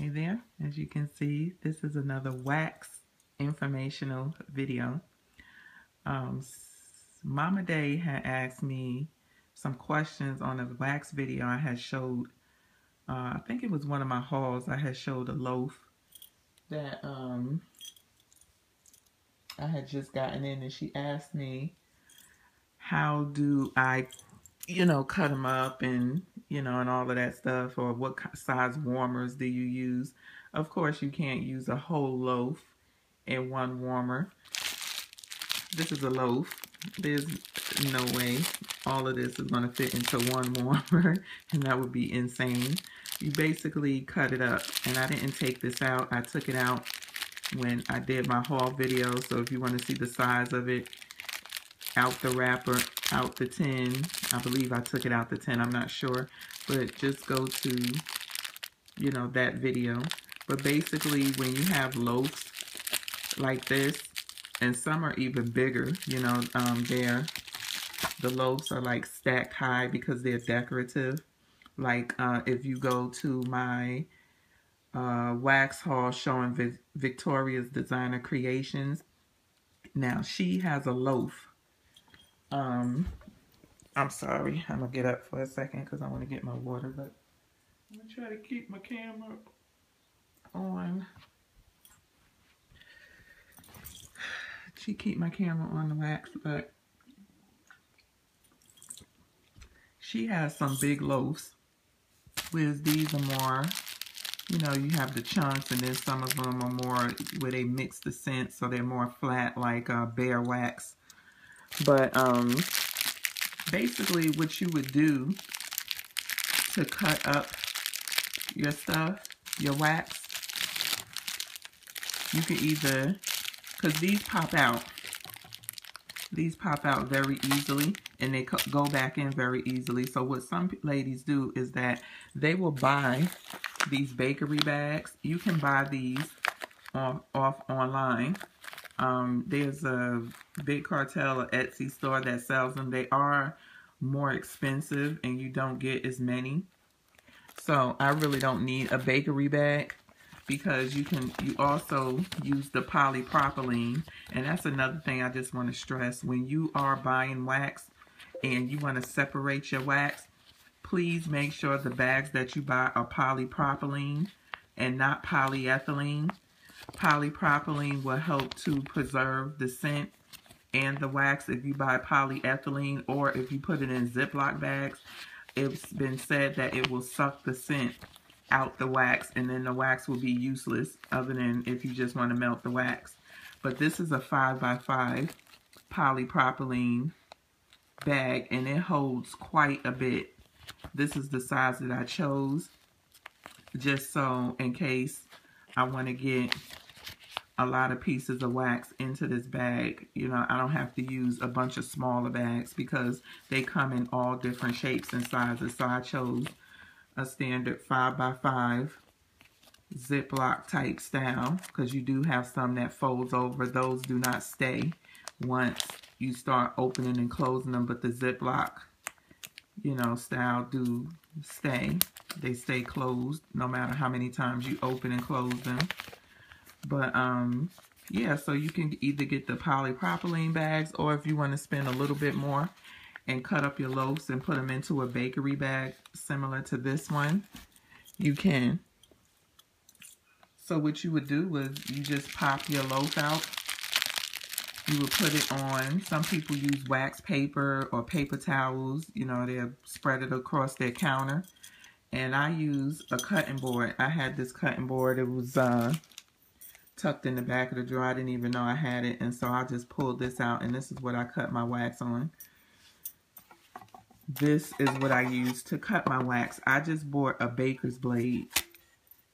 Hey there, as you can see, this is another wax informational video. Mama Day had asked me some questions on a wax video I had showed. I think it was one of my hauls. I had showed a loaf that I had just gotten in, and she asked me, how do I, cut them up and, and all of that stuff, or what size warmers do you use? Of course, you can't use a whole loaf in one warmer. This is a loaf. There's no way all of this is going to fit into one warmer, and that would be insane. You basically cut it up, and I didn't take this out. I took it out when I did my haul video, so if you want to see the size of it, out the wrapper, out the tin. I believe I took it out the tin, I'm not sure, but just go to, that video. But basically, when you have loaves like this, and some are even bigger, the loaves are like stacked high because they're decorative. Like if you go to my wax haul showing Victoria's Designer Creations, now she has a loaf. I'm sorry, I'm gonna get up for a second because I want to get my water, but I'm gonna try to keep my camera on. She keep my camera on the wax, but she has some big loaves, whereas these are more, you have the chunks, and then some of them are more where they mix the scents, so they're more flat, like bare wax. But basically what you would do to cut up your stuff, your wax, you can either, because these pop out very easily, and they go back in very easily. So what some ladies do is that they will buy these bakery bags. You can buy these off online. There's a big cartel or Etsy store that sells them. They are more expensive, and you don't get as many. So I really don't need a bakery bag, because you also use the polypropylene. And that's another thing I just want to stress. When you are buying wax and you want to separate your wax, please make sure the bags that you buy are polypropylene and not polyethylene. Polypropylene will help to preserve the scent and the wax. If you buy polyethylene, or if you put it in Ziploc bags, it's been said that it will suck the scent out the wax, and then the wax will be useless, other than if you just want to melt the wax. But this is a 5x5 polypropylene bag, and it holds quite a bit. This is the size that I chose, just so in case I want to get a lot of pieces of wax into this bag, I don't have to use a bunch of smaller bags, because they come in all different shapes and sizes. So I chose a standard 5x5 Ziploc type style, because you do have some that folds over. Those do not stay once you start opening and closing them, but the Ziploc, style do stay. They stay closed no matter how many times you open and close them. But yeah, so you can either get the polypropylene bags, or if you want to spend a little bit more and cut up your loaves and put them into a bakery bag similar to this one, you can. So what you would do was you just pop your loaf out. You would put it on. Some people use wax paper or paper towels. They'll spread it across their counter. And I use a cutting board. I had this cutting board. It was tucked in the back of the drawer. I didn't even know I had it. And so I just pulled this out, and this is what I cut my wax on. This is what I use to cut my wax. I just bought a baker's blade.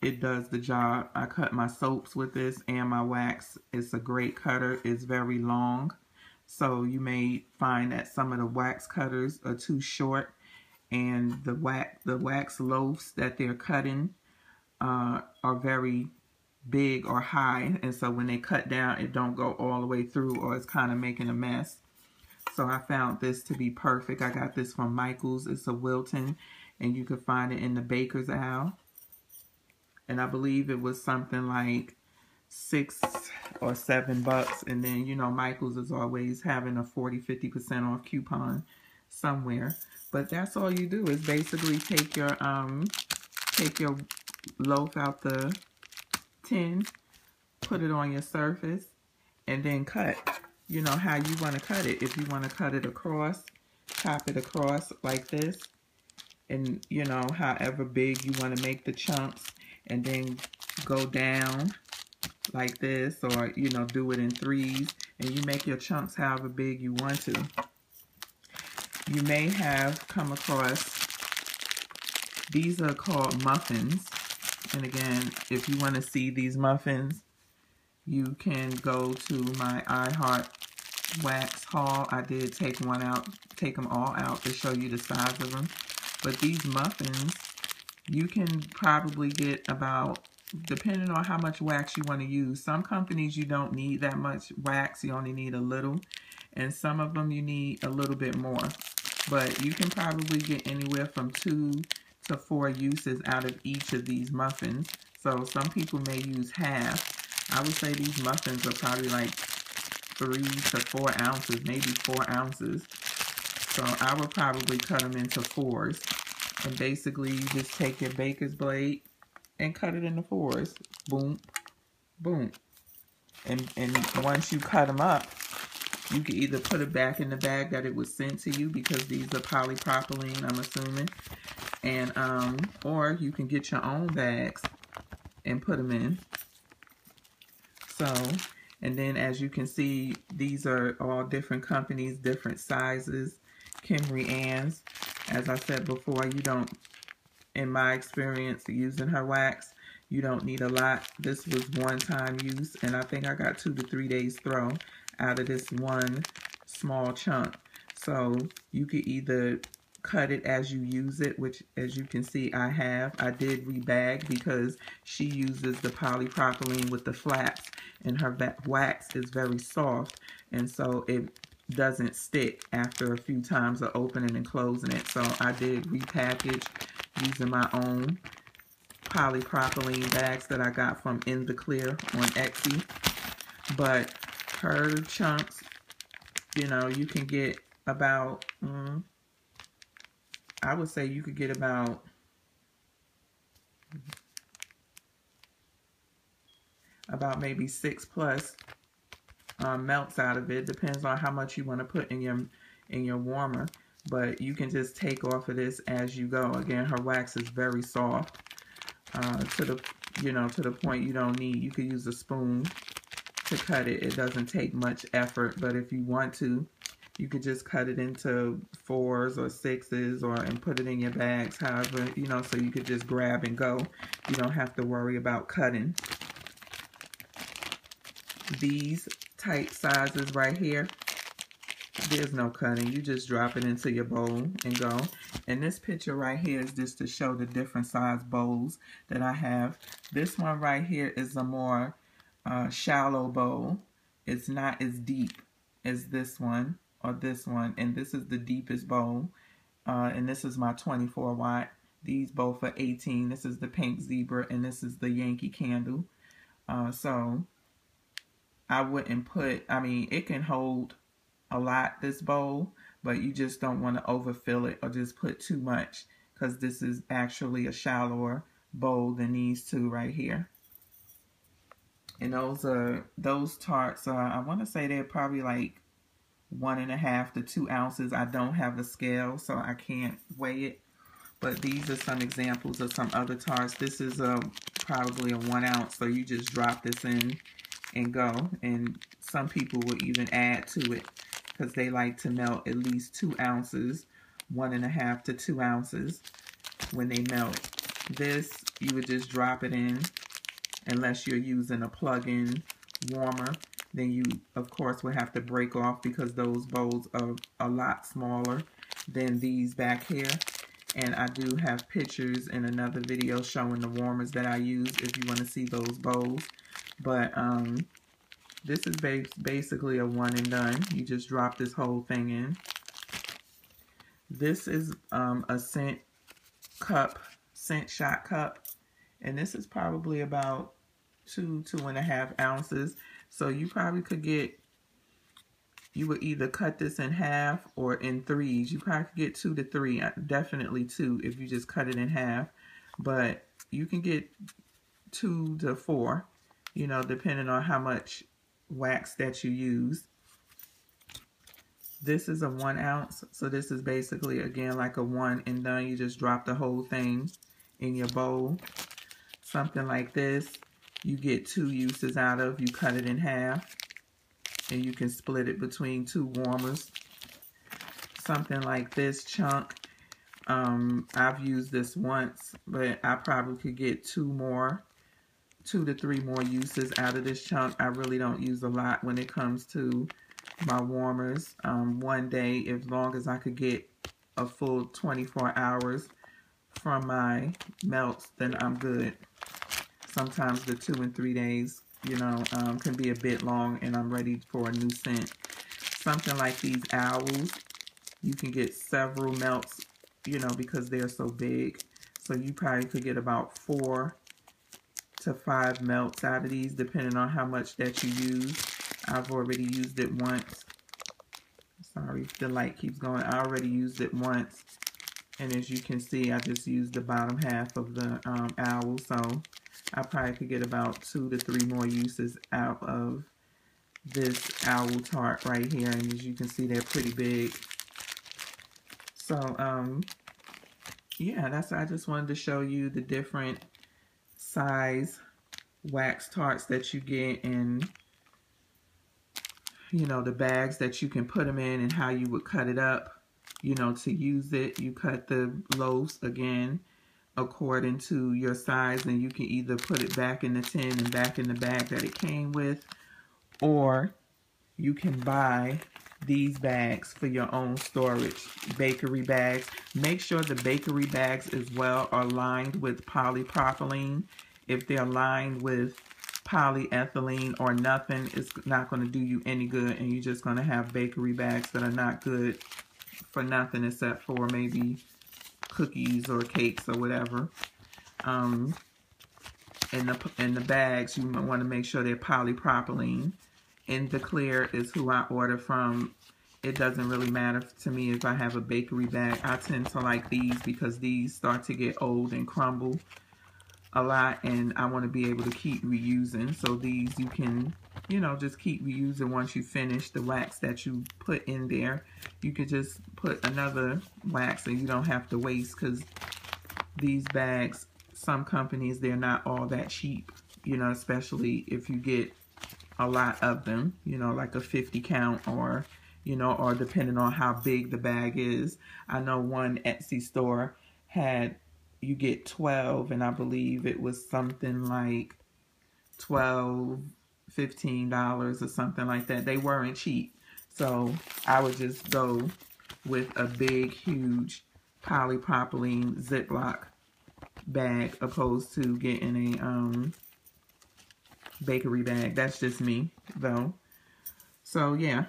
It does the job. I cut my soaps with this and my wax. It's a great cutter. It's very long. So you may find that some of the wax cutters are too short, and the wax loaves that they're cutting are very big or high, and so when they cut down, it don't go all the way through, or it's kind of making a mess. So I found this to be perfect. I got this from Michael's. It's a Wilton, and you can find it in the baker's aisle. and I believe it was something like $6 or $7. And then, you know, Michael's is always having a 40–50% off coupon somewhere. But that's all you do is basically take your loaf out the tin, put it on your surface, and then cut. You know how you want to cut it. If you want to cut it across, chop it across like this, and you know, however big you want to make the chunks, and then go down like this, or you know, do it in threes, and you make your chunks however big you want to. You may have come across, these are called muffins, and again, if you want to see these muffins, you can go to my iHeart wax haul. I did take one out, take them all out to show you the size of them. But these muffins, you can probably get about, depending on how much wax you want to use. Some companies you don't need that much wax, you only need a little. And some of them you need a little bit more. But you can probably get anywhere from 2 to 4 uses out of each of these muffins. So some people may use half. I would say these muffins are probably like 3 to 4 ounces, maybe 4 ounces. So I would probably cut them into 4s. And basically you just take your baker's blade and cut it into 4s. Boom, boom. And once you cut them up, you can either put it back in the bag that it was sent to you, because these are polypropylene, I'm assuming. And or you can get your own bags and put them in. So, and then as you can see, these are all different companies, different sizes. Kimberly Ann's, as I said before, you don't, in my experience using her wax, you don't need a lot. This was one-time use, and I think I got 2 to 3 days throw out of this one small chunk. So you could either cut it as you use it, which as you can see I have. I did rebag because she uses the polypropylene with the flaps, and her wax is very soft, and so it doesn't stick after a few times of opening and closing it. So I did repackage using my own polypropylene bags that I got from In the Clear on Etsy. But her chunks, you know, you can get about I would say you could get about maybe 6+ melts out of it. Depends on how much you want to put in your warmer. But you can just take off of this as you go. Again, her wax is very soft to the point you don't need. You could use a spoon to cut it. It doesn't take much effort. But if you want to, you could just cut it into 4s or 6s, and put it in your bags, however, you know, so you could just grab and go. You don't have to worry about cutting. These type sizes right here, there's no cutting. You just drop it into your bowl and go. And this picture right here is just to show the different size bowls that I have. This one right here is a more shallow bowl. It's not as deep as this one or this one, and this is the deepest bowl, and this is my 24 watt. These both are 18. This is the pink zebra, and this is the Yankee Candle. So I wouldn't put, I mean, it can hold a lot, this bowl, but you just don't want to overfill it or just put too much, because this is actually a shallower bowl than these two right here. And those tarts are, I want to say they're probably like 1.5 to 2 ounces. I don't have a scale, so I can't weigh it. But these are some examples of some other tarts. This is probably a 1 ounce, so you just drop this in and go. And some people will even add to it because they like to melt at least 2 ounces, 1.5 to 2 ounces when they melt. This, you would just drop it in, unless you're using a plug-in warmer. Then you, of course, will have to break off because those bowls are a lot smaller than these back here. And I do have pictures in another video showing the warmers that I use if you want to see those bowls. But this is basically a one and done. You just drop this whole thing in. This is a scent shot cup. And this is probably about 2.5 ounces. So you probably could get, you would either cut this in half or in threes. You probably could get 2 to 3, definitely 2 if you just cut it in half. But you can get 2 to 4, you know, depending on how much wax that you use. This is a 1 ounce, so this is basically, again, like a one and done. You just drop the whole thing in your bowl. Something like this, you get 2 uses out of. You cut it in half, and you can split it between 2 warmers. Something like this chunk, I've used this once, but I probably could get 2 to 3 more uses out of this chunk. I really don't use a lot when it comes to my warmers. One day, as long as I could get a full 24 hours from my melts, then I'm good. Sometimes the 2 and 3 days, you know, can be a bit long, and I'm ready for a new scent. Something like these owls, you can get several melts, you know, because they're so big. So you probably could get about 4 to 5 melts out of these, depending on how much that you use. I've already used it once. Sorry if the light keeps going. I already used it once. And as you can see, I just used the bottom half of the owl. So I probably could get about 2 to 3 more uses out of this owl tart right here. And as you can see, they're pretty big. So, yeah, I just wanted to show you the different size wax tarts that you get, and you know, the bags that you can put them in, and how you would cut it up, you know, to use it. You cut the loaves again according to your size, and you can either put it back in the tin and back in the bag that it came with, or you can buy these bags for your own storage, bakery bags. Make sure the bakery bags as well are lined with polypropylene. If they're lined with polyethylene or nothing, it's not going to do you any good, and you're just going to have bakery bags that are not good for nothing except for maybe cookies or cakes or whatever. In the bags, you want to make sure they're polypropylene. In the clear is who I order from. It doesn't really matter to me if I have a bakery bag. I tend to like these because these start to get old and crumble a lot, and I want to be able to keep reusing. So these you can, you know, just keep reusing. Once you finish the wax that you put in there, you could just put another wax, and you don't have to waste, because these bags, some companies, they're not all that cheap, you know, especially if you get a lot of them, you know, like a 50 count, or, you know, or depending on how big the bag is. I know one Etsy store had, you get 12, and I believe it was something like $12, $15 or something like that. They weren't cheap. So I would just go with a big, huge polypropylene Ziploc bag opposed to getting a bakery bag. That's just me, though. So yeah,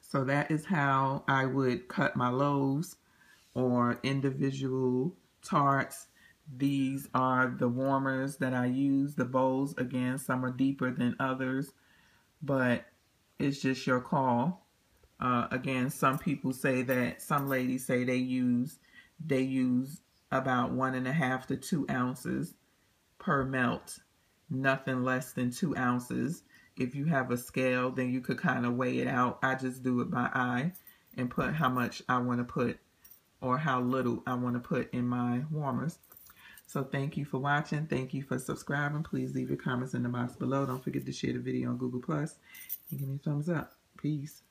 so that is how I would cut my loaves or individual tarts. These are the warmers that I use. The bowls, again, some are deeper than others, but it's just your call. Again, some people say that, some ladies say they use about 1.5 to 2 ounces per melt, nothing less than 2 ounces. If you have a scale, then you could kind of weigh it out. I just do it by eye and put how much I want to put, or how little I want to put in my warmers. So thank you for watching. Thank you for subscribing. Please leave your comments in the box below. Don't forget to share the video on Google Plus and give me a thumbs up. Peace.